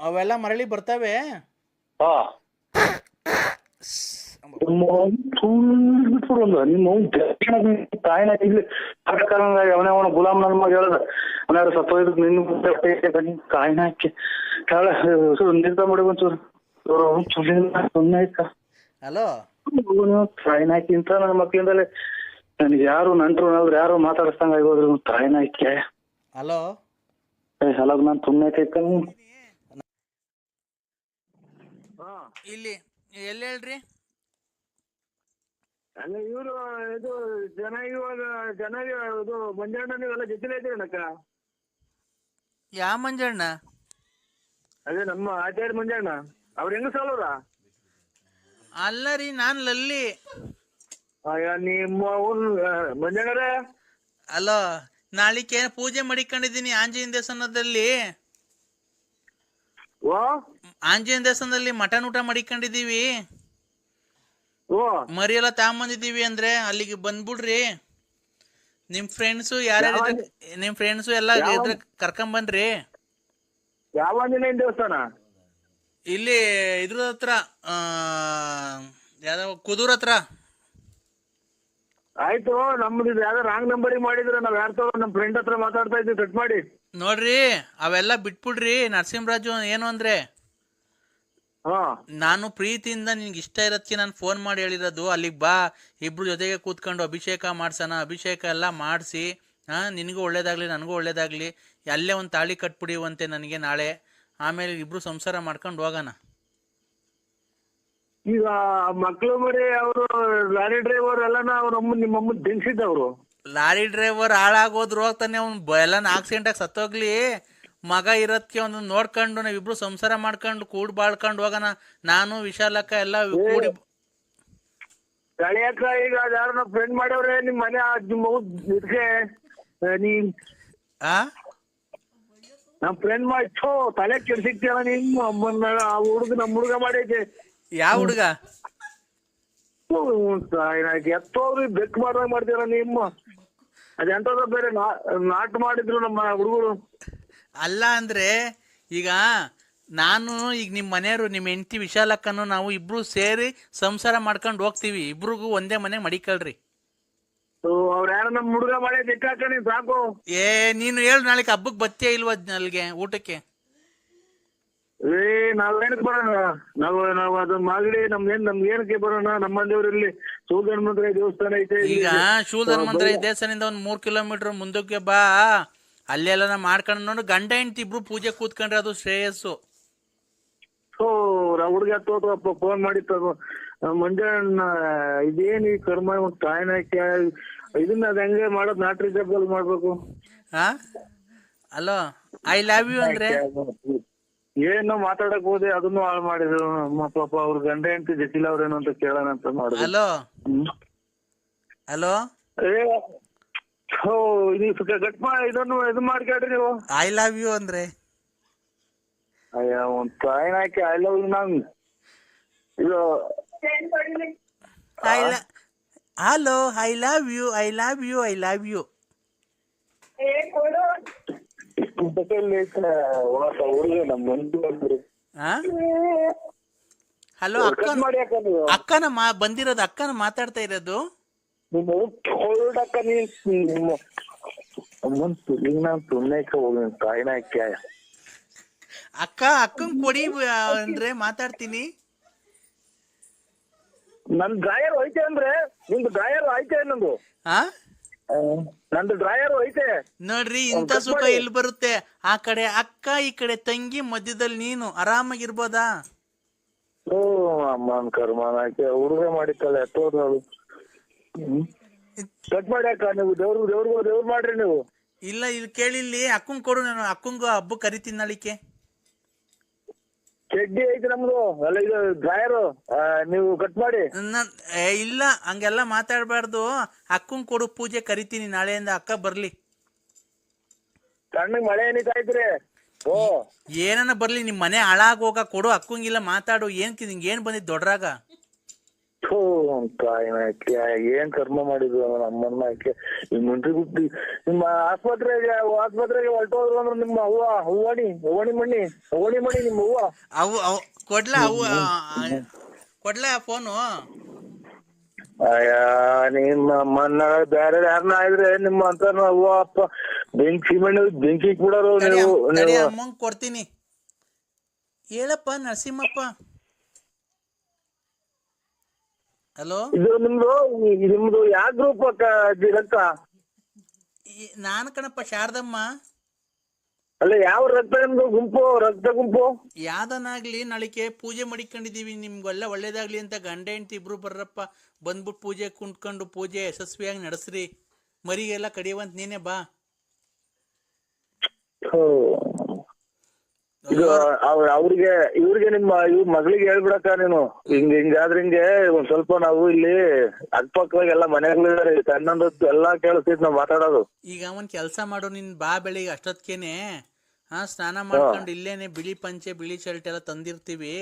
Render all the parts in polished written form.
ಅವೆಲ್ಲ ಮರಳಿ ಬರ್ತವೆ. ಹಾ ಬಿಟ್ಬಿಡು ಒಂದು ನಿಮ್ಮ ತಾಯಿನ ಇಲ್ಲಿ ಅವನ ಗುಲಾಮ್ ನನ್ನ ಮಗ ಹೇಳ್ದ ಅವನಾರು ಸತ್ತೋಯ್ದು ನಿನ್ನ ಕಾಯಿನ ಹಾಕಿ ನಿರ್ತ ಮಾಡಿ ಒಂಚೂರು ಸುಮ್ಮನೆ ಆಯ್ತ. ಹಲೋ ತಾಯಿನ ಹಾಕಿ ಇಂತ ನನ್ನ ಮಕ್ಳಿಂದಲೇ ನನಗೆ ಯಾರು ನಂಟ್ರು ನಾದ್ರು ಯಾರು ಮಾತಾಡಿಸ್ದಂಗ ಆಗೋದ್ರು ತಾಯಿನ ಹಾಕಿ. ಹಲೋ ಹಲೋ ನಾನು ಸುಮ್ಮನೆ ಆಯ್ತ ಇಲ್ಲಿ ಎಲ್ಲಿ ಹೇಳ್ರಿ? ಅಲ್ಲ ಇವರು ಇದು ಜನ ಇವಾಗ ಇದು ಮಂಜಣ್ಣ ನೀವೆಲ್ಲ ಜೊತೆಲೇ ಇದ್ದೀರನಕ್ಕ? ಯಾವ ಮಂಜಣ್ಣ? ಅದೇ ನಮ್ಮ ಆಚಾರ್ಯ ಮಂಜಣ್ಣ ಅವ್ರ ಹೆಂಗ ಸಾಲವ್ರ? ಅಲ್ಲ ರೀ, ನಾನು ಲಲ್ಲಿ. ನಿಮ್ಮ ಮಂಜಣ್ಣರೇ ಅಲೋ, ನಾಳಿಕೆ ಪೂಜೆ ಮಾಡಿಕೊಂಡಿದ್ದೀನಿ ಆಂಜನೇಯ ದೇವಸ್ಥಾನದಲ್ಲಿ. ಓ ಆಂಜನೇಯ ದೇವಸ್ಥಾನದಲ್ಲಿ ಮಟನ್ ಊಟ ಮಾಡಿಕೊಂಡಿದೀವಿ. ಓ ಮರಿ ಎಲ್ಲ ತಗೊಂಬಂದಿದ್ದೀವಿ. ಅಂದ್ರೆ ಅಲ್ಲಿಗೆ ಬಂದ್ಬಿಡ್ರಿ. ನಿಮ್ ಫ್ರೆಂಡ್ಸು ಯಾರ್ಯಾರು ನಿಮ್ ಫ್ರೆಂಡ್ಸು ಎಲ್ಲ ಇದ್ರೆ ಕರ್ಕೊಂಬನ್ರಿ. ಯಾವ ಆಂಜನೇಯ ದೇವಸ್ಥಾನ? ಇಲ್ಲಿ ಇದ್ರ ಹತ್ರ ಯಾವ್ದೋ ಕುದೂರ್ ಹತ್ರ. ಆಯ್ತು, ನಮ್ದು ಯಾವ್ದೋ ರಾಂಗ್ ನಂಬರಿಗೆ ಮಾಡಿದ್ರೆ ನಾವ್ ಯಾರ ನಮ್ಮ ಫ್ರೆಂಡ್ ಹತ್ರ ಮಾತಾಡ್ತಾ ಇದ್ವಿ, ಕಟ್ ಮಾಡಿ. ನೋಡ್ರಿ ಅವೆಲ್ಲ ಬಿಟ್ಬಿಡ್ರಿ. ನರಸಿಂಹರಾಜು ಏನು ಅಂದ್ರೆ, ಹಾ ನಾನು ಪ್ರೀತಿಯಿಂದ ನಿನ್ಗೆ ಇಷ್ಟ ಇರೋದಕ್ಕೆ ನಾನು ಫೋನ್ ಮಾಡಿ ಹೇಳಿರೋದು. ಅಲ್ಲಿಗೆ ಬಾ, ಇಬ್ರು ಜೊತೆಗೆ ಕೂತ್ಕೊಂಡು ಅಭಿಷೇಕ ಮಾಡ್ಸೋಣ. ಅಭಿಷೇಕ ಎಲ್ಲ ಮಾಡಿಸಿ ನಿನಗೂ ಒಳ್ಳೇದಾಗ್ಲಿ ನನಗೂ ಒಳ್ಳೇದಾಗ್ಲಿ. ಅಲ್ಲೇ ಒಂದು ತಾಳಿ ಕಟ್ಬಿಡಿವಂತೆ ನನಗೆ ನಾಳೆ. ಆಮೇಲೆ ಇಬ್ರು ಸಂಸಾರ ಮಾಡ್ಕೊಂಡು ಹೋಗೋಣ. ಈಗ ಮಕ್ಳು ಮರಿ ಅವರು ಲಾರಿ ಡ್ರೈವರ್ ಎಲ್ಲ ನಿಮ್ಮಮ್ಮ ದಿಂಸಿದ್ದವ್ರು. ಲಾರಿ ಡ್ರೈವರ್ ಹಾಳಾಗೋದ್ರು ಹೋಗ್ತಾನೆ, ಅವ್ನು ಎಲ್ಲ ಆಕ್ಸಿಡೆಂಟ್ ಆಗಿ ಸತ್ತೋಗ್ಲಿ. ಮಗ ಇರೋದಕ್ಕೆ ಒಂದು ನೋಡ್ಕೊಂಡು ನಾವಿಬ್ರು ಸಂಸಾರ ಮಾಡ್ಕೊಂಡು ಕೂಡ್ ಬಾಳ್ಕೊಂಡು ಹೋಗೋಣ. ನಾನು ವಿಶಾಲಕ್ಕ ಎಲ್ಲ ಕೂಡಿ. ಗಳಿಯಕ್ಕ ಈಗ ಯಾರನ್ನ ಫ್ರೆಂಡ್ ಮಾಡ್ಯವ್ರೆ ನಿಮ್ ಮನೆ ಇದಕ್ಕೆ ನೀನ್ ನಮ್ ಫ್ರೆಂಡ್ ಮಾಡಿ ತಲೆ ಕೆಡ್ಸಿಕ್ತಿಯಲ್ಲ ನಿಮ್ಮ ಅಮ್ಮನ. ಆ ಹುಡುಗ ನಮ್ ಹುಡುಗ ಮಾಡೈತೆ. ಯಾವ ಹುಡುಗ? ಎತ್ತೋದ್ರಿ ಬೆಕ್ ಮಾಡ್ದಂಗ್ ಮಾಡ್ತೀರ ನಿಮ್ಮ. ಅದೆಂತದ ಬೇರೆ ನಾಟ್ ಮಾಡಿದ್ರು ನಮ್ಮ ಹುಡುಗರು. ಅಲ್ಲ ಅಂದ್ರೆ ಈಗ ನಾನು ಈಗ ನಿಮ್ಮ ಮನೆಯವರು, ನಿಮ್ಮ ಹೆಂಡತಿ ವಿಶಾಲಕ್ಕನು ನಾವು ಇಬ್ರು ಸೇರಿ ಸಂಸಾರ ಮಾಡ್ಕೊಂಡು ಹೋಗ್ತೀವಿ. ಇಬ್ರಿಗೂ ಒಂದೇ ಮನೆ ಮಡಿಕಳ್ರಿ. ಅವ್ರ ಯಾರ ನಮ್ ಹುಡುಗ ಮಾಡಿ ದಿಕ್ಕಾಕಣಿ ಸಾಕು. ನೀನು ಹೇಳು, ನಾಳೆಗೆ ಹಬ್ಬಕ್ಕೆ ಬತ್ತೇ ಇಲ್ವ ಅಲ್ಲಿಗೆ ಊಟಕ್ಕೆ? ನಾವೇನಕ್ ಬರೋಣ? ನಾವು ಅದನ್ನ ಮಾಗಡಿ ನಮ್ಗೆ ಏನಕ್ಕೆ ಬರೋಣ? ನಮ್ಮ ದೇವ್ರಲ್ಲಿ ಶೂಲಧನ್ವಂತರಾಯ ದೇವಸ್ಥಾನ ಐತೆ. ಈಗ ಶೂಲಧನ್ವಂತರಾಯ ದೇವಸ್ಥಾನದಿಂದ ಒಂದ್ 3 ಕಿಲೋಮೀಟರ್ ಮುಂದಕ್ಕೆ ಬಾ. ಅಲ್ಲೆಲ್ಲ ಮಾಡ್ಕೊಂಡು ನೋಡು. ಗಂಡ ಹೆಂಡತಿ ಇಬ್ರು ಪೂಜೆ ಕೂತ್ಕೊಂಡ್ರೆ ಅದು ಶ್ರೇಯಸ್ಸು. ಹುಡುಗ ಹತ್ತೋಪ್ಪ ಫೋನ್ ಮಾಡಿತ್ತು ಮಂಜಣ್ಣ, ಇದೇನು ಈ ಕರ್ಮ ಕಾಯಿನ ಇದನ್ನ ಅದ ಹೆಂಗೆ ಮಾಡೋದು? ನಾಟ್ರಿ ಜಬ್ಬಲ್ ಮಾಡ್ಬೇಕು. ಹಲೋ, ಐ ಲವ್ ಯು ಅಂದ್ರೆ ಏನೋ ಮಾತಾಡಕ್ ಹೋದೆ, ಅದನ್ನು ಹಾಳು ಮಾಡಿದ್ರು. ಪಾಪ ಅವ್ರ ಗಂಡ ಹೆಂಡತಿ ಜಟಿಲ ಅವ್ರೇನು ಅಂತ ಕೇಳೋಣ ಅಂತ ಮಾಡಿದ್ರು. ಹಲೋ ಹಲೋ ಇದನ್ನು ಇದು ಮಾಡ್ಕೊಳ್ರಿ ನೀವು. ಐ ಲವ್ ಯು ಅಂದ್ರೆ ಅಯ್ಯ ಒಂದ್ ಕಾಯಿನ ಹಾಕಿ ಐ ಲವ್ ಯು. ನಾನ್ ಇದು hello, I love you, I love you, I love you. Hello ಅಕ್ಕನ ಬಂದಿರೋದು, ಅಕ್ಕನ ಮಾತಾಡ್ತಾ ಇರೋದು. ಅಕ್ಕಂಗ್ ಕೊಡಿ ಅಂದ್ರೆ ಮಾತಾಡ್ತೀನಿ. ನನ್ ಡ್ರಾಯರ್ ಐತೆ ಅಂದ್ರೆ ನಿಮ್ದು ಡ್ರಾಯರ್ ಐತೆ ನಂದು. ನಂದು ಡ್ರಾಯರ್ ಐತೆ ನೋಡ್ರಿ. ಇಂಥ ಸುಖ ಎಲ್ಲಿ ಬರುತ್ತೆ? ಆ ಕಡೆ ಅಕ್ಕ, ಈ ಕಡೆ ತಂಗಿ, ಮಧ್ಯದಲ್ಲಿ ನೀನು ಆರಾಮಾಗಿರ್ಬೋದಾ? ಅಮ್ಮನ್ ಕರ್ಮನ ಹುಡುಗ ಮಾಡಿತ್ತಲ್ಲ ಎತ್ತೋದು. ಕಟ್ ಮಾಡಿ ಅಕ್ಕ, ನೀವು ದೇವ್ರು ಮಾಡ್ರಿ ನೀವು. ಇಲ್ಲ, ಇಲ್ಲಿ ಕೇಳಿ, ಇಲ್ಲಿ ಅಕ್ಕಂಗ್ ಕೊಡು. ನಾನು ಅಕ್ಕಂಗು ಹಬ್ಬ ಕರಿತೀನಿ ನಾಳಿಕೆ. ಚಡ್ಡಿ ಐತಿ ನಮ್ದು. ಅಲ್ಲ ಇದು ಡ್ರಾಯರ್ ನೀವು ಕಟ್ ಮಾಡಿ. ಇಲ್ಲ, ಹಂಗೆಲ್ಲ ಮಾತಾಡ್ಬಾರ್ದು. ಅಕ್ಕಂಗ್ ಕೊಡು, ಪೂಜೆ ಕರಿತೀನಿ ನಾಳೆಯಿಂದ. ಅಕ್ಕ ಬರ್ಲಿ. ಕಣ್ಣಿಗೆ ಮಳೆ ಏನಿದ್ದಾಯ್ತ್ರಿ? ಏನನ್ನ ಬರ್ಲಿ, ನಿಮ್ ಮನೆ ಹಾಳಾಗೋಗ ಕೊಡು. ಅಕ್ಕಂಗಿಲ್ಲ ಮಾತಾಡು. ನಿಂಗೆ ಏನ್ ಬಂದಿದ್ ದೊಡ್ಡರಾಗ? ಥೋ ತಾಯಿನ ಆಕೆ ಏನ್ ಕರ್ಮ ಮಾಡಿದ್ವು ನಮ್ಮನ್ನ ಆಕೆ ಈ ಮುಂಚೆ ಬುದ್ಧಿ ನಿಮ್ಮ ಆಸ್ಪತ್ರೆಗೆ ಹೊರಟೋದ್ರು ಅಂದ್ರೆ ನಿಮ್ಮ ಹೂವಣಿ ಮಣಿ ನಿಮ್ಮ ಹೂವ ಅವು ಕೊಡ್ಲಾ ಕೊಡ್ಲಾ ಫೋನು? ಅಯ್ಯ ನಿಮ್ಮ ಮನ್ನ ಬೇರೆ ಯಾರನ್ನ ಆದ್ರೆ ನಿಮ್ಮ ಅಂತ ಹೂವ ಅಪ್ಪ ಬೆಂಕಿ ಕೂಡರು ನೀವು ಅಮ್ಮಂಗ್ ಕೊಡ್ತೀನಿ. ಹೇಳಪ್ಪ ನರಸಿಂಹಪ್ಪ. ಹಲೋ, ಇದು ನಿಮ್ದು ಯಾವ ಗ್ರೂಪ್ ರಕ್ತ? ನಾನು ಕಣಪ್ಪ ಶಾರದಮ್ಮ. ಅಲ್ಲ ಯಾವ ರಕ್ತ ನಿಮ್ದು ರಕ್ತ ಗುಂಪು? ಯಾವ್ದನಾಗ್ಲಿ ನಾಳಿಕೆ ಪೂಜೆ ಮಾಡಿಕೊಂಡಿದೀವಿ, ನಿಮ್ಗೆಲ್ಲ ಒಳ್ಳೇದಾಗ್ಲಿ ಅಂತ ಗಂಡ ಹೆಂಡತಿ ಇಬ್ರು ಬರ್ರಪ್ಪ. ಬಂದ್ಬಿಟ್ಟು ಪೂಜೆ ಕುಂತ್ಕೊಂಡು ಪೂಜೆ ಯಶಸ್ವಿಯಾಗಿ ನಡೆಸ್ರಿ. ಮರಿಗೆಲ್ಲ ಕಡಿಯುವಂತ ನೀನೇ ಬಾ. ಇವ್ರಿಗೆ ನಿಮ್ಮ ಮಗಳಿಗೆ ಹೇಳ್ಬಿಡಕ್ಕ ನೀನು ಹಿಂಗಾದ್ರೆ ಹಿಂಗೆ ಒಂದ್ ಸ್ವಲ್ಪ ನಾವು ಇಲ್ಲಿ ಅಕ್ಕಪಕ್ಕದಾಗ ಎಲ್ಲ ಮನೆಗಳಿದಾರೆ, ತನ್ನೊಂದು ಎಲ್ಲಾ ಕೇಳಿಸ್ತೈತಿ ನಾವ್ ಮಾತಾಡೋದು. ಈಗ ಒಂದ್ ಕೆಲ್ಸ ಮಾಡು, ನಿನ್ ಬಾ ಬೆಳಿಗ್ಗೆ ಅಷ್ಟೊತ್ಕೇನೆ ಸ್ನಾನ ಮಾಡ್ಕೊಂಡು ಇಲ್ಲೇನೆ ಬಿಳಿ ಪಂಚೆ ಬಿಳಿ ಶರ್ಟ್ ಎಲ್ಲ ತಂದಿರ್ತೀವಿ,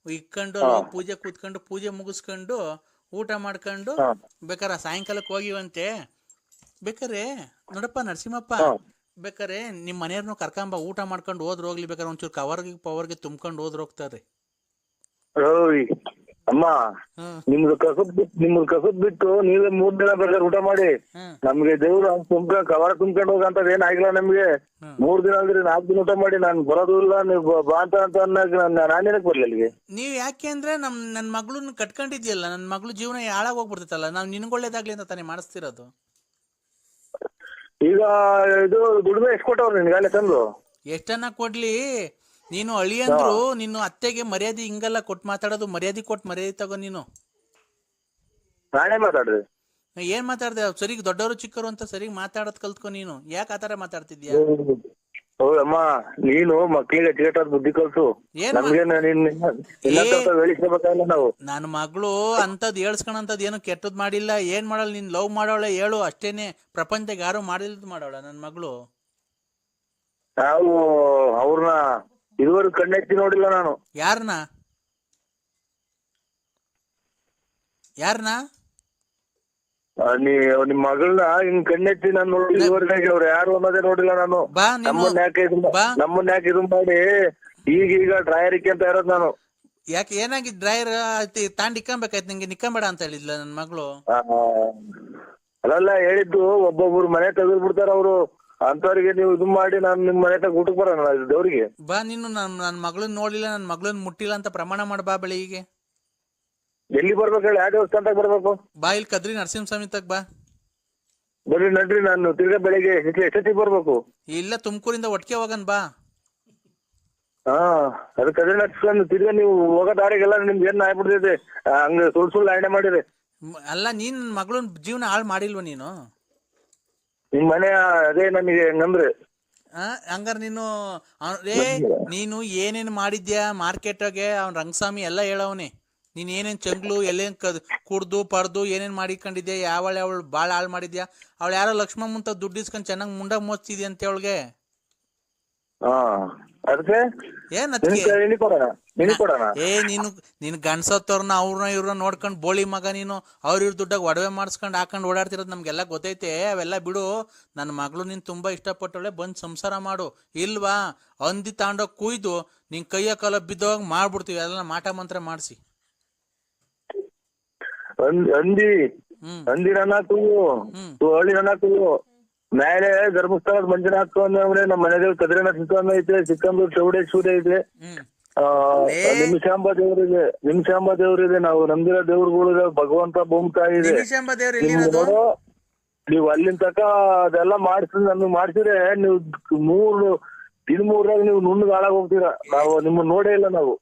ಇಕ್ಕೊಂಡು ಪೂಜೆ ಕೂತ್ಕೊಂಡು ಪೂಜೆ ಮುಗಿಸ್ಕೊಂಡು ಊಟ ಮಾಡ್ಕೊಂಡು ಬೇಕಾರೆ ಸಾಯಂಕಾಲಕ್ಕೆ ಹೋಗಿವಂತೆ. ಬೇಕಾರೆ ನೋಡಪ್ಪ ನರಸಿಂಹಪ್ಪ, ಬೇಕಾರೆ ನಿಮ್ ಮನೆಯವ್ರನ್ನು ಕರ್ಕೊಂಬ, ಊಟ ಮಾಡ್ಕೊಂಡು ಹೋಗ್ಲಿ. ಬೇಕಾದ್ರೆ ಒಂಚೂರು ಪವರ್ಗೆ ತುಂಬ್ಕೊಂಡು ಹೋಗ್ತಾರೆ. ಅಮ್ಮ ನಿಮ್ದು ಕಸದ್ ಬಿಟ್ಟು ನೀವೇ 3 ದಿನ ಬೇಕಾದ್ರೆ ಊಟ ಮಾಡಿ. ನಮ್ಗೆ ದೇವ್ರು ಕವರ್ ತುಂಬ್ಕೊಂಡು ಹೋಗಂತದ್ ಏನಾಗಿಲ್ಲ ನಮ್ಗೆ. 3 ದಿನ ಅಂದ್ರೆ 4 ದಿನ ಊಟ ಮಾಡಿ ನಾನು ಬರೋದು ಇಲ್ಲ, ನೀವು ಬಾ ಅಂತ ನಾನೇನಕ್ ಬರ್ಲಿ ಅಲ್ಲಿಗೆ? ನೀವ್ ಯಾಕೆ ಅಂದ್ರೆ ನನ್ ಮಗಳನ್ನ ಕಟ್ಕೊಂಡಿದ್ಯಲ್ಲ, ನನ್ ಮಗಳು ಜೀವನ ಹಾಳಾಗ್ ಹೋಗ್ಬಿಡ್ತೈತಲ್ಲ. ನಾವ್ ನಿನ್ಗೊಳ್ಳೇದಾಗ್ಲಿ ಅಂತ ತಾನೇ ಮಾಡಿಸ್ತಿರೋದು. ಈಗ ಇದು ದುಡಿಮೆ ಎಷ್ಟು ಕೊಟ್ಟವ್ರು ನಿನ್ಗಾಲೆ ತಂದು? ಎಷ್ಟನ್ನ ಕೊಡ್ಲಿ, ನೀನು ಅಳಿ ಅಂದ್ರು ನೀನು ಅತ್ತೆಗೆ ಮರ್ಯಾದೆ ಹಿಂಗಲ್ಲ ಕೊಟ್ಟು ಮಾತಾಡೋದು. ಮರ್ಯಾದೆ ತಗೋ ನೀನು. ನಾನೇ ಮಾತಾಡ್ರಿ? ಏನ್ ಮಾತಾಡ್ದೆ? ಸರಿ ದೊಡ್ಡವರು ಚಿಕ್ಕವರು ಅಂತ ಸರಿ ಮಾತಾಡೋದ್ ಕಲ್ತ್ಕೊ ನೀನು. ಯಾಕೆ ಆತರ ಮಾತಾಡ್ತಿದ್ಯಾ? ಅಮ್ಮ ನೀನು ಮಕ್ಳಿಗೆ ಅಚ್ಚುಕಟ್ಟಾದ ಬುದ್ಧಿ ಕಲ್ಸು. ನಾವು ನನ್ನ ಮಗಳು ಅಂತದ್ ಹೇಳ್ಸ್ಕೊಳಂತದ್ ಏನು ಕೆಟ್ಟದ್ ಮಾಡಿಲ್ಲ. ಏನ್ ಮಾಡಲ್ಲ, ನೀನ್ ಲವ್ ಮಾಡೋಳೆ ಹೇಳು ಅಷ್ಟೇನೆ. ಪ್ರಪಂಚದಾಗ ಯಾರು ಮಾಡಿಲ್ದು ಮಾಡೋಳ ನನ್ ಮಗಳು. ನಾವು ಅವ್ರನ್ನ ಇದುವರೆಗೂ ಕಣ್ಣೆತ್ತಿ ನೋಡಿಲ್ಲ ನಾನು. ಯಾರನ್ನ ನಿಮ್ ಮಗಳನ್ನ ಹಿಂಗ್ ಕಣ್ಣೆತ್ತಿ ನಾನು ನೋಡಿ ಇದುವರೆಗೆ ಅವ್ರು ಯಾರು ಅನ್ನೋದೇ ನೋಡಿಲ್ಲ ನಾನು. ನಮ್ಮನ್ನ ಯಾಕೆ ಇದು ಮಾಡಿ ಈಗ ಡ್ರಾಯರಿಕೆ ಅಂತ ಇರೋದು ನಾನು. ಯಾಕೆ ಏನಾಗಿ ಡ್ರೈವರ್ ತಾಂಡ್ ಇಕ್ಕೊಂಬೇಕಾಯ್ತು ನಿಂಗೆ? ನಿಕ್ಕಂಬೇಡ ಅಂತ ಹೇಳಿದ್ಲ ನನ್ ಮಗಳು. ಅಲ್ಲ ಹೇಳಿದ್ದು, ಒಬ್ಬೊಬ್ರು ಮನೆ ತೆಗೆದು ಬಿಡ್ತಾರ ಅವ್ರು. ಅಂತವ್ರಿಗೆ ನೀವು ಇದು ಮಾಡಿ ನಾನು ನಿಮ್ ಮನೆ ತಗ ಊಟಕ್ಕೆ ಬರೋಣ ದೇವ್ರಿಗೆ. ಬಾ ನೀನು ನನ್ ಮಗಳನ್ನ ನೋಡಿಲ್ಲ, ನನ್ ಮಗಳನ್ನ ಮುಟ್ಟಿಲ್ಲ ಅಂತ ಪ್ರಮಾಣ ಮಾಡ ಬಾ ಬೆಳಿಗ್ಗೆ. ಎಲ್ಲಿ ಬರ್ಬೇಕು ಹೇಳಿ? ಯಾವ ದೇವಸ್ಥಾನದಾಗ ಬರ್ಬೇಕು? ಬಾ ಇಲ್ಲಿ ಕದ್ರಿ ನರಸಿಂಹಸ್ವಾಮಿ ತಗ ಬಾ. ಬರ್ರಿ ನಡ್ರಿ, ನಾನು ತಿರ್ಗಾ ಬೆಳಿಗ್ಗೆ ಎಷ್ಟೊತ್ತಿಗೆ ಬರ್ಬೇಕು? ಇಲ್ಲ ತುಮಕೂರಿಂದ ಒಟ್ಟಿಗೆ ಹೋಗನ್ ಬಾ. ಅದು ಕದ್ರಿ ನರಸಿಂಹ ತಿರ್ಗಾ ನೀವು ಹೋಗೋ ದಾರಿಗೆಲ್ಲ ನಿಮ್ಗೆ ಏನ್ ಆಗ್ಬಿಡ್ತೈತೆ, ಹಂಗ ಸುಳ್ಳು ಆಯ್ನೆ ಮಾಡಿರಿ. ಅಲ್ಲ ನೀನ್ ನನ್ ಮಗಳನ್ ಜೀವನ ಹಾಳು ಮಾಡಿಲ್ವ ನೀನು? ನಿಮ್ ಮನೆ ಅದೇ ನನಗೆ ಹೆಂಗಂದ್ರೆ ಹಂಗಾರ ನೀನು ಏನೇನ್ ಮಾಡಿದ್ಯಾ ಮಾರ್ಕೆಟ್ಗೆ? ಅವ್ನ್ ರಂಗಸ್ವಾಮಿ ಎಲ್ಲ ಹೇಳವನೆ. ನೀನ್ ಏನೇನ್ ಚಂಗ್ಲು ಎಲ್ಲೇನ್ ಕುಡ್ದು ಪಡ್ದು ಏನೇನ್ ಮಾಡಿಕೊಂಡಿದ್ಯಾ, ಅವಳು ಬಾಳ ಹಾಳು ಮಾಡಿದ್ಯಾ. ಅವಳು ಯಾರೋ ಲಕ್ಷ್ಮಮ್ಮಂತ ದುಡ್ಡು ಇಸ್ಕೊಂಡ್ ಚೆನ್ನಾಗ್ ಮುಂಡ ಮೋಚ್ತಿದ್ಯ ಅಂತ ಅವಳಿಗೆ. ನೀನು ಗಂಡ್ಸತ್ತವ್ರನ್ನ ಇವ್ರನ್ನ ನೋಡ್ಕೊಂಡ್ ಬೋಳಿ ಮಗ ನೀನು. ಇವ್ರ ದುಡ್ಡಾಗ ಒಡವೆ ಮಾಡಿಸ್ಕೊಂಡ್ ಹಾಕೊಂಡ್ ಓಡಾಡ್ತಿರೋದು ನಮ್ಗೆಲ್ಲ ಗೊತ್ತೈತೆ. ಅವೆಲ್ಲ ಬಿಡು. ನನ್ನ ಮಗಳು ನೀನ್ ತುಂಬಾ ಇಷ್ಟಪಟ್ಟವಳೆ, ಬಂದ್ ಸಂಸಾರ ಮಾಡು. ಇಲ್ವಾ ಹಂದಿ ತಾಂಡೋಗ್ ಕುಯ್ದು ನಿನ್ ಕೈಯ ಕಾಲ ಬಿದ್ದೋಗ್ ಮಾಡ್ಬಿಡ್ತೀವಿ ಎಲ್ಲ ಮಾಟ ಮಂತ್ರ ಮಾಡಿಸಿ. ಹಂದಿ ನನ್ನ ಹಳ್ಳಿ ನನ್ನ ಮೇಲೆ ಧರ್ಮಸ್ಥಳದ ಮಂಜುನಾಥ ಅಂದ್ರೆ ನಮ್ಮ ಮನೆ ದೇವ್ರ ಕದ್ರಿ ನರಸಿಂಹ ಐತೆ, ಸಿಕ್ಕಂದೂರು ಚೌಡೇಶ್ವರಿ ಐತೆ, ನಿಮಿಷಾಂಬ ದೇವ್ರಿದೆ. ನಾವು ನಂಬಿರೋ ದೇವ್ರುಗಳು ಭಗವಂತ ಭೂಮಿತಾಯಿ ಇದೆ. ನೀವು ಅಲ್ಲಿನ ತಕ ಅದೆಲ್ಲ ಮಾಡ್ಸಿದ್ರೆ ನೀವು 3 ನೀವು ನುಣ್ಣಗೆ ಹಾಳಾಗ್ ಹೋಗ್ತೀರಾ. ನಾವು ನಿಮ್ಮನ್ನ ನೋಡೇ ಇಲ್ಲ ನಾವು.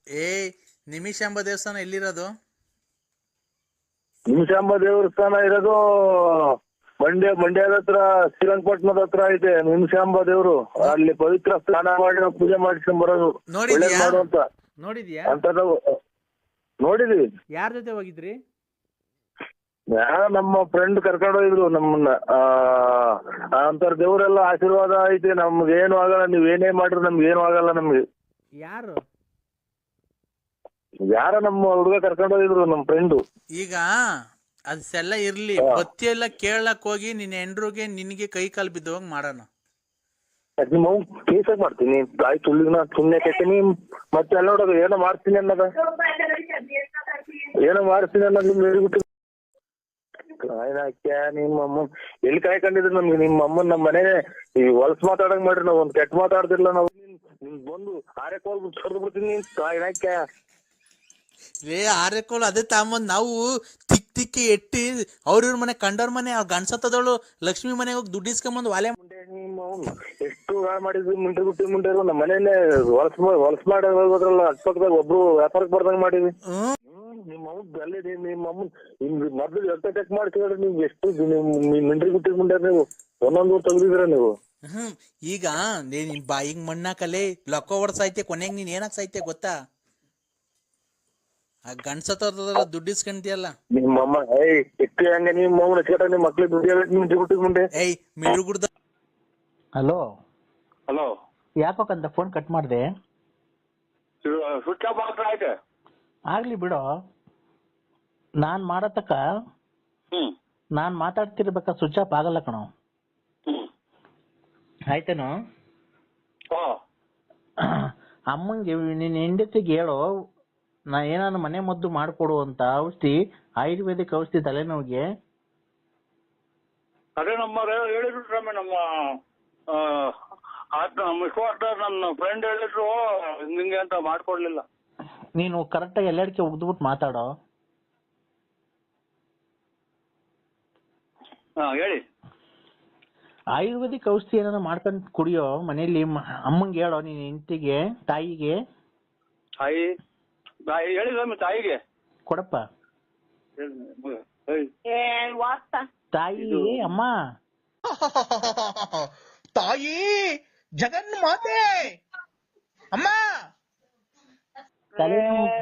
ನಿಮಿಷಾಂಬ ದೇವಸ್ಥಾನ ಎಲ್ಲಿರೋದು? ನಿಮಿಷಾಂಬ ದೇವಸ್ಥಾನ ಇರೋದು ಮಂಡ್ಯದ ಹತ್ರ, ಶ್ರೀರಂಗಪಟ್ಟಣದ ಹತ್ರ ಐತೆ ನಿಮಿಷಾಂಬ ದೇವ್ರು. ಅಲ್ಲಿ ಪವಿತ್ರ ಸ್ನಾನ ಮಾಡಿ ನಾವು ಪೂಜೆ ಮಾಡಿಸ್ಕೊಂಡ್ ಬರೋದು ಮಾಡುವಂತ. ನೋಡಿದ್ವಿ. ಯಾರ ಜೊತೆ ಹೋಗಿದ್ರಿ? ನಮ್ಮ ಫ್ರೆಂಡ್ ಕರ್ಕೊಂಡು ಹೋಗಿದ್ರು ನಮ್ಮನ್ನ. ಅಂತರ ದೇವ್ರೆಲ್ಲ ಆಶೀರ್ವಾದ ಐತೆ, ನಮ್ಗೆ ಏನು ಆಗಲ್ಲ. ನೀವ್ ಏನೇ ಮಾಡ್ರಿ ನಮ್ಗೆ ಏನು ಆಗಲ್ಲ. ನಮ್ಗೆ ಯಾರು ಯಾರ ನಮ್ಮ ಹುಡುಗ ಕರ್ಕೊಂಡು ಹೋಗಿದ್ರು ನಮ್ಮ ಫ್ರೆಂಡು. ಈಗ ಅದೆಲ್ಲ ಇರ್ಲಿ, ಬತ್ತಿ ಎಲ್ಲ ಕೇಳಕ್ ಹೋಗಿ ನಿನ್ನ ಹೆಂಡ್ರಿಗೆ ನಿನಗೆ ಕೈ ಕಾಲು ಬಿದ್ದೋಗ್ ಮಾಡೋಣ. ಅದ್ ನಿಮ್ಮ ಕೇಸಾಗಿ ಮಾಡ್ತೀನಿ, ತಾಯಿ ತುಳ್ಳಿನ ಸುಮ್ಮನೆ ಕೆತ್ತೀನಿ, ಮತ್ತೆ ಎಲ್ಲ ನೋಡೋದು ಏನೋ ಮಾಡ್ತೀನಿ ಅನ್ನೋದು ಹೇಳ್ಬಿಟ್ಟು ನಿಮ್ಮ ಅಮ್ಮನ್ ಎಲ್ಲಿ ಕಾಯ್ಕೊಂಡಿದ್ರು ನಮ್ಗೆ. ನಿಮ್ಮ ಅಮ್ಮನ್ ನಮ್ಮ ಮನೆ ಹೊಲಸ್ ಮಾತಾಡಂಗ್ ಮಾಡ್ರಿ, ನಾವ್ ಒಂದ್ ಕೆಟ್ಟ ಮಾತಾಡ್ತಿರ್ಲ ನಾವು. ನಿಮ್ ಬಂದು ಆರೆಕೋಲ್ ಹೊಡೆದು ಬಿಡ್ತೀನಿ ಕಾಯ್ನಾಕ್ಯ. ರೇ ಆರೆಕೋಲ್ ಅದೇ ತಾಂಬಂದ್ ನಾವು ತಿಕ್ಕಿ ಎಟ್ಟಿ ಅವ್ರ ಮನೆ ಕಂಡವ್ರ ಮನೆ ಗಂಡ್ಸತ್ತದವಳು ಲಕ್ಷ್ಮಿ ಮನೆಗೆ ಹೋಗಿ ದುಡ್ಡು ಇಸ್ಕೊಂಬಂದು ವಾಲೆ ನಿಮ್ಮ ಎಷ್ಟು ಹಾಳು ಮಾಡಿದ್ವಿ. ಮುಂಡ್ರು ನಮ್ಮ ಮನೇನೆ ಹೊಲಸ್ ಮಾಡಿ ಹೋಗೋದ್ರಲ್ಲ, ಅಕ್ಕಪಕ್ಕದಾಗ ಒಬ್ರು ವ್ಯಾಪಾರಕ್ಕೆ ಬರ್ದಂಗ್ ಮಾಡಿದ್ವಿ. ನಿಮ್ಮ ಅಮ್ಮ ಅಲ್ಲೇ ನಿಮ್ಮ ಅಮ್ಮನ್ ನಿಮ್ಗೆ ಮೊದ್ಲು ಚೆಕ್ ಮಾಡ್ತಿದ್ರೆ ನೀವು ಎಷ್ಟು ಮಿಂಡ್ರಿ ಗುಟ್ಟಿ ಮುಂಡ್ಯಾರ ನೀವು ಒಂದೊಂದು ತೆಗ್ದಿದ್ರ ನೀವು. ಈಗ ನಿನ್ ಬಾಯಿಗೆ ಮಣ್ಣಾಕಲೆ ಲೊಕ್ಕ ಹೊಡ್ಸೈತೆ, ಕೊನೆಗೆ ನೀನ್ ಏನಾಕ್ ಸೈತೆ ಗೊತ್ತಾ? ಆ ಗಂಡ್ಸತ್ತವ್ರದಲ್ಲ ದುಡ್ಡು ಇಸ್ಕೊಂತಿಯಲ್ಲ ನಿಮ್ಮಮ್ಮ. ಎಷ್ಟು ಹಂಗ ನಿಮ್ಮ ಅಮ್ಮನ ಹಚ್ಕಟ ನಿಮ್ಮ ಮಕ್ಳಿಗೆ ದುಡ್ಡು ಮಿಂಡ್ರಿ ಗುಟ್ಟಿ ಮುಂಡೆ. ಮಿಡ್ರು ಗುಡ್ದ. ಹಲೋ ಹಲೋ, ಯಾಕಂತ ಫೋನ್ ಕಟ್ ಮಾಡಿದೆ? ಸ್ವಿಚ್ ಆಫ್ ಆಯ್ತು. ಆಗ್ಲಿ ಬಿಡೋ, ನಾನ್ ಮಾಡತಕ್ಕ ನಾನ್ ಮಾತಾಡ್ತಿರ್ಬೇಕ ಸ್ವಿಚ್ ಆಫ್ ಆಗಲ್ಲ ಕಣೋ. ಆಯ್ತೇನೋ? ಅಮ್ಮಂಗೆ ನಿನ್ನ ಹೆಂಡತಿಗೆ ಹೇಳೋ, ನಾ ಏನಾನ ಮನೆ ಮದ್ದು ಮಾಡ್ಕೊಡು ಅಂತ ಔಷಧಿ, ಆಯುರ್ವೇದಿಕ್ ಔಷಧಿ ತಲೆನೋವಿಗೆ. ಅದೇ ನಮ್ಮ ಹೇಳಿದ್ರು ನಮ್ಮ ನನ್ನ ಫ್ರೆಂಡ್ ಹೇಳಿದ್ರು ನಿಂಗೆ ಅಂತ ಮಾಡ್ಕೊಡ್ಲಿಲ್ಲ. ನೀನು ಕರೆಕ್ಟಾಗಿ ಎಲ್ಲಾಡಿಕೆ ಉಗ್ದ್ಬಿಟ್ಟು ಮಾತಾಡೋ. ಹೇಳಿ. ಆಯುರ್ವೇದಿಕ್ ಔಷಧಿ ಏನಾರ ಮಾಡ್ಕೊಂಡ್ ಕುಡಿಯೋ ಮನೇಲಿ. ಅಮ್ಮಂಗೆ ಹೇಳೋ, ನೀನ್ ಹೆಂಡತಿಗೆ, ತಾಯಿಗೆ. ಹೇಳಿ ತಾಯಿಗೆ ಕೊಡಪ್ಪ. ತಾಯಿ, ಅಮ್ಮ, ತಾಯಿ ಜಗನ್ಮಾತೆ, ಅಮ್ಮ.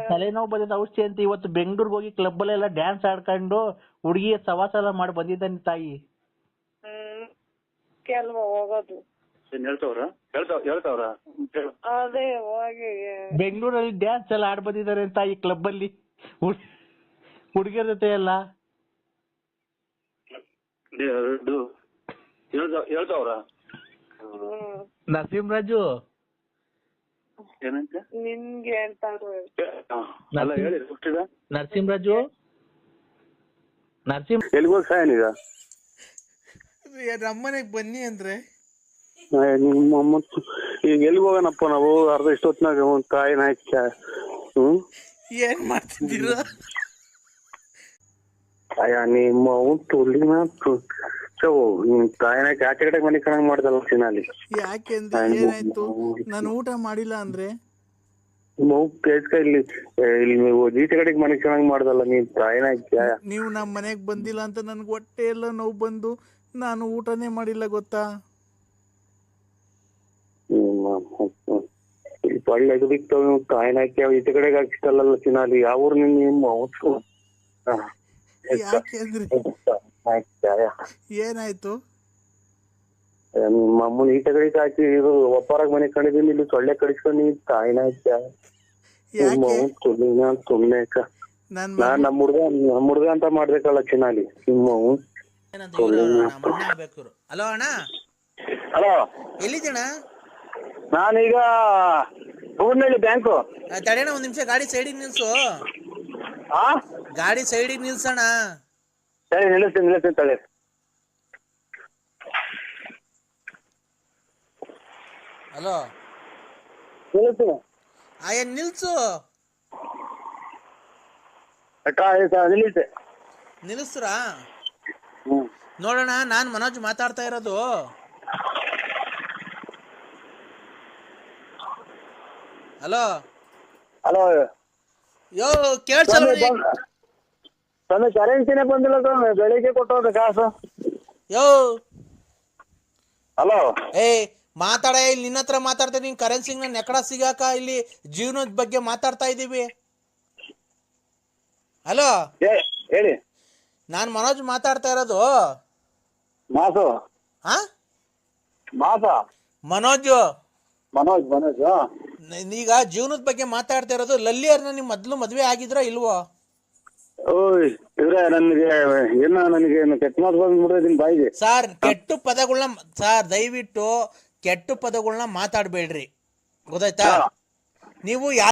ತಲೆನೋವು ಬಂದಿದ್ದ ಔಷಧಿ ಅಂತ ಇವತ್ತು ಬೆಂಗಳೂರಿಗೆ ಹೋಗಿ ಕ್ಲಬ್ ಅಲ್ಲೆಲ್ಲ ಡ್ಯಾನ್ಸ್ ಆಡ್ಕೊಂಡು ಹುಡುಗಿಯ ಸವಾಸ ಎಲ್ಲ ಮಾಡಿ ಬಂದಿದ್ದಾನೆ ತಾಯಿ. ಕೆಲ್ವ ಹೋಗೋದು ಹೇಳ್ತಾವ್ರ ಅದೇ ಹೋಗಿ ಬೆಂಗಳೂರಲ್ಲಿ ಡ್ಯಾನ್ಸ್ ಎಲ್ಲ ಆಡ್ ಬಂದಿದ್ದಾರೆ ತಾಯಿ ಕ್ಲಬ್ ಅಲ್ಲಿ ಹುಡುಗಿಯರ ಜೊತೆ ಎಲ್ಲ. ಹೇಳ್ತಾವ್ರ ನರಸಿಂಹರಾಜು ಏನಂತ ನಿನ್ಗೆ ಹೇಳ್ತಾರು. ನರಸಿಂಹರಾಜು ಎಲ್ಲಿಗೋಗಿ ಸಾಯನೀಗ ನಮ್ಮನೆಗ್ ಬನ್ನಿ ಅಂದ್ರೆ ನಿಮ್ಮ ಈಗ ಎಲ್ಲಿಗೆ ಹೋಗೋಣಪ್ಪ ನಾವು? ಅರ್ಧ ಇಷ್ಟೊತ್ತಿನಾಗ ಒಂದ್ ಕಾಯಿನ ಹಾಕಿ ಏನ್ ಮಾಡ್ತಿದ್ದೀರ? ನಿಮ್ಮ ತುಳಿನ ನಿಮ್ ಕಾಯಿನ ಆಚೆ ಕಡೆ ಮನೆ ಕಣಂಗ್ ಮಾಡ್ದಲ್ಲ ಸಿನಲ್ಲಿ. ಯಾಕೆಂದ್ರೆ ಏನಾಯ್ತು? ನಾನು ಊಟ ಮಾಡಿಲ್ಲ ಅಂದ್ರೆ ಇಲ್ಲಿ ನೀವು ಈಚೆ ಕಡೆಗೆ ಮನೆ ಚೆನ್ನಾಗಿ ಮಾಡ್ದಲ್ಲ ನೀನ್ ಕಾಯಿನ. ನೀವು ನಮ್ಮ ಮನೆಗ್ ಬಂದಿಲ್ಲ ಅಂತ ನನ್ಗೆ ಹೊಟ್ಟೆ ಎಲ್ಲ ನೋವು ಬಂದು ನಾನು ಊಟನೇ ಮಾಡಿಲ್ಲ ಗೊತ್ತಾ? ಒಳ್ಳೆದು ಬಿತ್ತು ಕಾಯಿನ ಹಾಕಿ ಈಚೆ ಕಡೆಗೆ ಹಾಕಿಸ್ತಲ್ಲ ಸಿನಲ್ಲಿ. ಯಾವ ಊರು ನಿಮ್ಮ ಯಾಕೆಂದ್ರೆ ಏನಾಯ್ತು? ನಿಮ್ಮ ಅಮ್ಮನ ಈಚೆ ಕಡೆಗೆ ಹಾಕಿ ಇದು ಒಪ್ಪಾರಾಗ ಮನೆ ಕಣಿದೀನಿ, ಇಲ್ಲಿ ಸೊಳ್ಳೆ ಕಡಿಸ್ಕೊಂಡು ನೀನ್ ಕಾಯಿನ ಸುಮ್ನೆ ನಾನ್ ನಮ್ಮ ಹುಡ್ಗ ಅಂತ ಮಾಡ್ಬೇಕಲ್ಲ ಚಿನ್ನಾಲಿ. ಹಲೋ ಅಣ್ಣ. ಹಲೋ, ಎಲ್ಲಿದ್ದೀಣ? ನಾನೀಗ ಹೂನಳ್ಳಿ ಬ್ಯಾಂಕು. ತಡೆಣ ಒಂದ್ ನಿಮಿಷ, ಗಾಡಿ ಸೈಡಿಗೆ ನಿಲ್ಸು. ಗಾಡಿ ಸೈಡಿಗೆ ನಿಲ್ಸೋಣ. ಸರಿ, ನಿಲ್ಲಿಸ್ತೀನಿ ತಳಿ. ಹಲೋ, ನಿಲ್ಸು. ನಿಲ್ಲಿಸ್ರಾ? ನೋಡೋಣ, ನಾನ್ ಮನೋಜ್ ಮಾತಾಡ್ತಾ ಇರೋದು. ಹಲೋ ಹಲೋ, ಯೋ ಕೇಳ್ಸಲ್ಲ? ಕರೆನ್ಸಿನೇ ಬಂದಿಲ್ಲ ಬೆಳಿಗ್ಗೆ ಕೊಟ್ಟೋದ ಕಾಸು. ಯೋ ಹಲೋ, ಮಾತಾಡ, ಇಲ್ಲಿ ನಿನ್ನ ಹತ್ರ ಮಾತಾಡ್ತಾ ನೀನ್ ಕರೆನ್ಸಿಗೆ ನೆಕಡ ಸಿಗಾಕ ಇಲ್ಲಿ ಜೀವನದ ಬಗ್ಗೆ ಮಾತಾಡ್ತಾ ಇದೀವಿ. ಹಲೋ, ಹೇಳಿ. ನಾನ್ ಮನೋಜ್ ಮಾತಾಡ್ತಾ ಇರೋದು. ಮಾಸು? ಹಾ, ಮಾಸ? ಮನೋಜ್. ಮನೋಜ್ ಈಗ ಜೀವನದ ಬಗ್ಗೆ ಮಾತಾಡ್ತಾ ಇರೋದು. ಲಲ್ಲಿಯರ್ನ ನಿಮ್ ಮೊದ್ಲು ಮದ್ವೆ ಆಗಿದ್ರಾ ಇಲ್ವೋ? ಓಯ್ ಇವ್ರೆ ನನಗೆ ಕೆಟ್ಟ ಮಾತು ಬಂದ್ಬಿಡ್ತೀನಿ ಬಾಯಿಗೆ. ಸರ್ ದಯವಿಟ್ಟು ಕೆಟ್ಟ ಪದಗಳನ್ನ ಮಾತಾಡ್ಬೇಡ್ರಿ, ಗೊತ್ತಾಯ್ತಾ? ನೀವು